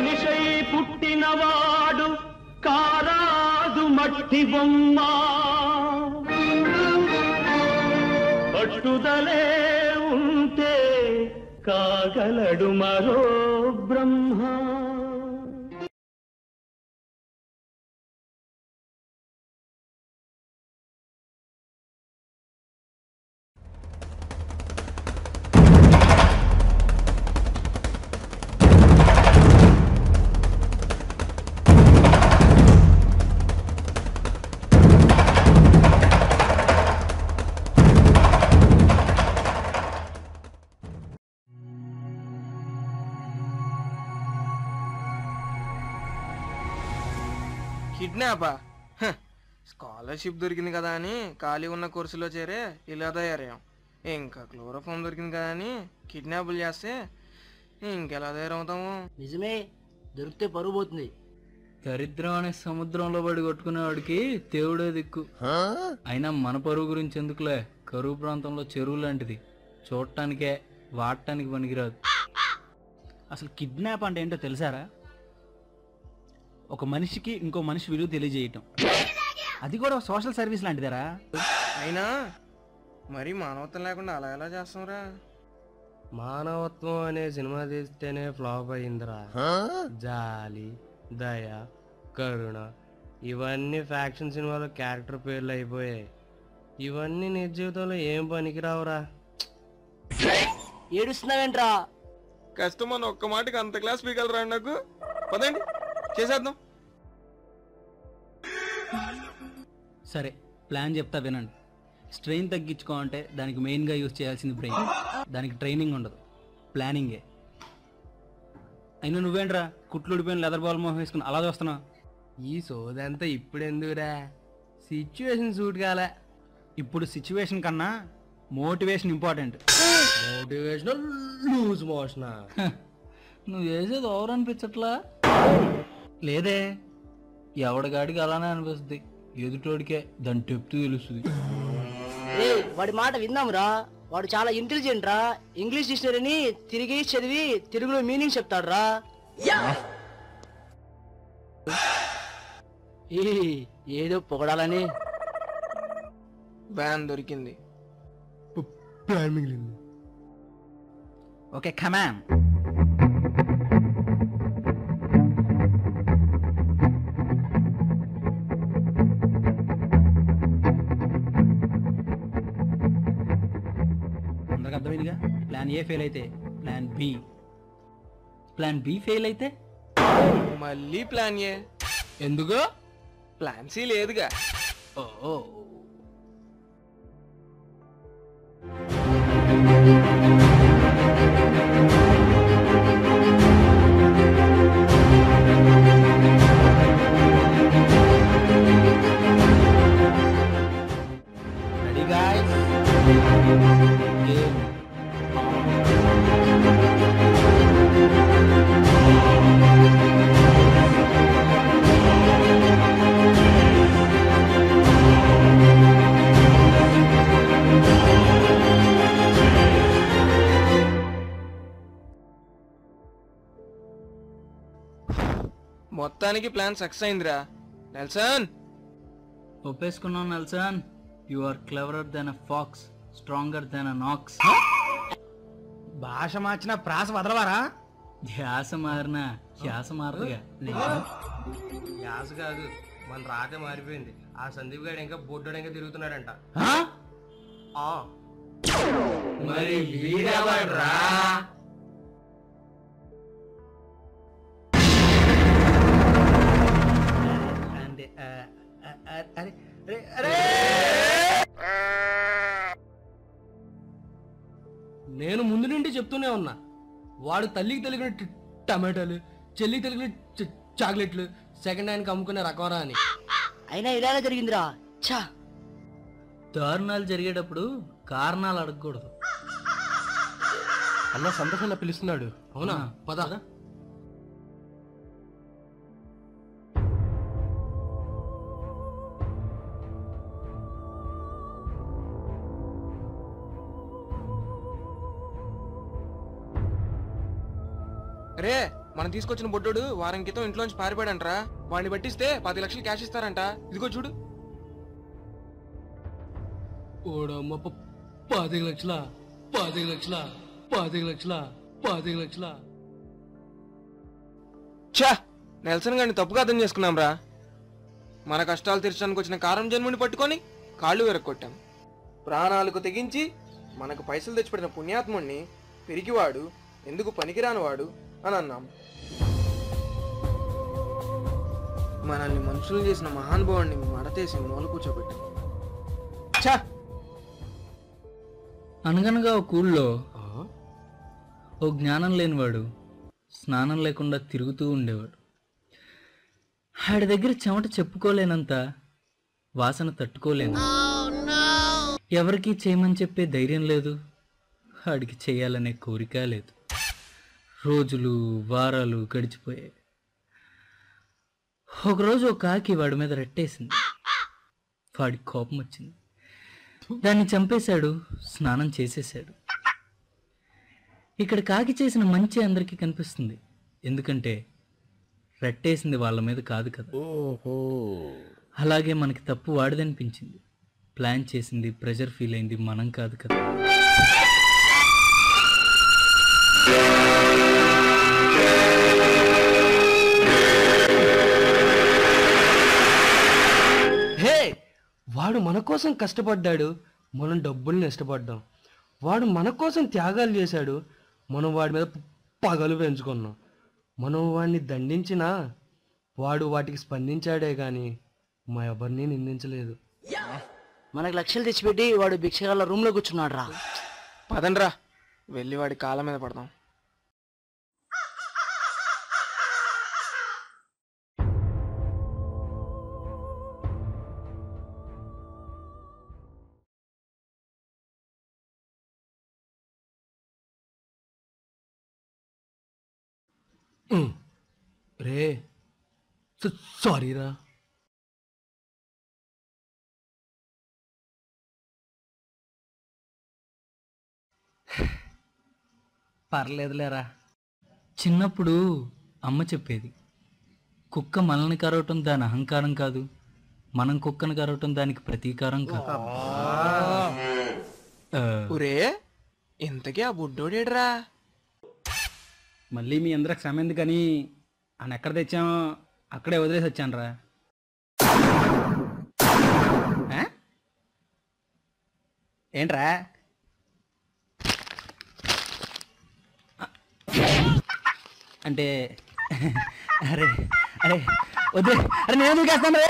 మనిషై పుట్టినవాడు కారాదు మట్టి బొమ్మ పట్టుదలే ఉంటే కాగలడు మరో బ్రహ్మ. కిడ్నాపా? స్కాలర్షిప్ దొరికింది కదా అని ఖాళీ ఉన్న కోర్సులో చేరే ఇలా తయారయ్యాం. ఇంకా క్లోరోఫామ్ దొరికింది కదా అని కిడ్నాపులు చేస్తే ఇంకెలా తయారవుతాము? నిజమే, దొరికితే పరుగు పోతుంది. దరిద్రం అనే సముద్రంలో పడి కొట్టుకునేవాడికి దేవుడే దిక్కు. అయినా మన పరువు గురించి ఎందుకులే, కరువు ప్రాంతంలో చెరువు లాంటిది, చూడటానికే వాడటానికి పనికిరాదు. అసలు కిడ్నాప్ అంటే ఏంటో తెలుసారా? ఒక మనిషికి ఇంకో మనిషి విలువ తెలియజేయటం, అది కూడా సోషల్ సర్వీస్ లాంటిదరా. అయినా మరి మానవత్వం లేకుండా అలా ఎలా చేస్తాంరా? మానవత్వం అనే సినిమా తీస్తేనే ఫ్లాప్ అయిందిరా. జాలి, దయ, కరుణ ఇవన్నీ ఫ్యాక్షన్ సినిమాలో క్యారెక్టర్ పేర్లు అయిపోయాయి. ఇవన్నీ నిజ జీవితంలో ఏం పనికిరావురా. ఏడుస్తున్నావేంట్రా? కష్టం అని ఒక్క మాటకి అంత క్లాస్ పీకలరా నాకు? పదండి చేసేద్దాం. సరే, ప్లాన్ చెప్తా వినండి. స్ట్రెయిన్ తగ్గించుకోవాలంటే దానికి మెయిన్గా యూజ్ చేయాల్సింది బ్రెయిన్. దానికి ట్రైనింగ్ ఉండదు, ప్లానింగే. అయినా నువ్వేంట్రా కుట్లు ఉడిపోయిన లెదర్ బాల్ మోహం వేసుకుని అలా చూస్తున్నావు? ఈ సోదంతా ఇప్పుడు ఎందుకురా? సిచ్యువేషన్ సూట్ కాలే. ఇప్పుడు సిచ్యువేషన్ కన్నా motivation important. Motivational loose motion. నువ్వు చేసేది ఓవర్ అనిపించట్లా? లేదే, ఎవడిగాడికి అలానే అనిపిస్తుంది. ఎదుటోడికే దాని టెప్తూ తెలుస్తుంది. వాడి మాట విందాంరా, వాడు చాలా ఇంటెలిజెంట్ రా. ఇంగ్లీష్ డిక్షనరీని తిరిగి చదివి తెలుగులో మీనింగ్ చెప్తాడు రా. ఏదో పొగడాలని బ్యాన్ దొరికింది. Okay come on. అందరికి అర్థమైందిగా? ప్లాన్ ఏ ఫెయిల్ అయితే plan B, plan B fail అయితే మళ్ళీ ప్లాన్ ఏ ఎందుకు? ప్లాన్ సి లేదుగా. Oh ready guys? గేమ్ మొత్తానికి ప్లాన్ సక్సెస్ అయిందిరా నెల్సన్. ఒప్పేసుకున్నాం Nelson. You are cleverer than a fox, stronger than an ox. భాష మార్చిన ప్రాస వదలవారా? ధ్యాస మారినా ధ్యాస మారదుగా. యాస కాదు, మన రాతే మారిపోయింది. ఆ సందీప్ గారు ఇంకా బొడ్డు ఇంకా తిరుగుతున్నాడంట. మరి వీడెవడ్రా? నేను ముందు నుండి చెప్తూనే ఉన్నా, వాడు తల్లికి తెలిగిన టమాటాలు, చెల్లికి తెలిగిన చాక్లెట్లు సెకండ్ హ్యాండ్కి అమ్ముకునే రకవరా అని. అయినా ఇలానే జరిగిందిరా. ఛా, దారుణాలు జరిగేటప్పుడు కారణాలు అడగకూడదు. అన్న సంతోషంగా పిలుస్తున్నాడు. అవునా? పద. రే మనం తీసుకొచ్చిన బొడ్డోడు వారం క్రితం ఇంట్లోంచి పారిపోయాడంట్రా. వాడిని పట్టిస్తే 10 లక్షలు క్యాష్ ఇస్తారంట. ఇదిగో చూడు. ఓడమ్మ 10 లక్షల 10 లక్షల 10 లక్షల 10 లక్షల. ఛా, నెల్సన్ గారిని తప్పుగా అర్థం చేసుకున్నాం రా. మన కష్టాలు తీర్చడానికి వచ్చిన కారం జన్ముని పట్టుకొని కాళ్ళు వెరక్కొట్టాం. ప్రాణాలకు తెగించి మనకు పైసలు తెచ్చిపెట్టిన పుణ్యాత్ముణ్ణి పెరిగివాడు, ఎందుకు పనికిరానివాడు అని అన్నాం. మనల్ని మనుషులు చేసిన మహానుభావుడిని మడతేసి మూల కూర్చోబెట్టాం. ఛా! అనగనగా ఒక ఊళ్ళో ఓ జ్ఞానం లేనివాడు స్నానం లేకుండా తిరుగుతూ ఉండేవాడు. ఆడి దగ్గర చెమట చెప్పుకోలేనంత, వాసన తట్టుకోలేను, ఎవరికి చేయమని చెప్పే ధైర్యం లేదు, ఆడికి చేయాలనే కోరిక లేదు. రోజులు వారాలు గడిచిపోయాయి. ఒకరోజు ఒక కాకి వాడి మీద రెట్టేసింది. వాడికి కోపం వచ్చింది. దాన్ని చంపేశాడు, స్నానం చేసేశాడు. ఇక్కడ కాకి చేసిన మంచి అందరికీ కనిపిస్తుంది, ఎందుకంటే రెట్టేసింది వాళ్ళ మీద కాదు కదా. అలాగే మనకి తప్పు వాడిదనిపించింది, ప్లాన్ చేసింది, ప్రెషర్ ఫీల్ అయింది మనం కాదు కదా. హే, వాడు మన కోసం కష్టపడ్డాడు, మనం డబ్బుల్ని ఇష్టపడ్డాం. వాడు మన కోసం త్యాగాలు చేశాడు, మనం వాడి మీద పగలు పెంచుకున్నాం. మనం వాడిని దండించినా వాడు వాటికి స్పందించాడే కానీ మా ఎవరిని నిందించలేదు. మనకు లక్షలు తెచ్చిపెట్టి వాడు భిక్షగాళ్ళ రూమ్ లో కూర్చున్నాడు రా. పదండ్రా, వెళ్ళి వాడి కాళ్ళ మీద పడదాం. రే సారీరా. పర్లేదులేరా. చిన్నప్పుడు అమ్మ చెప్పేది, కుక్క మనల్ని కరవటం దాని అహంకారం కాదు, మనం కుక్కను కరవటం దానికి ప్రతీకారం కాదు. ఒరే, ఇంతకీ ఆ బుడ్డోడేడ్రా? మళ్ళీ మీ అందరికి శ్రమ ఎందుకని అని ఎక్కడ తెచ్చామో అక్కడే వదిలేసి వచ్చాను రా. ఏంట్రా? అంటే అరే అరే వద్దు, అరే నేను ఎందుకు వేస్తాను రే.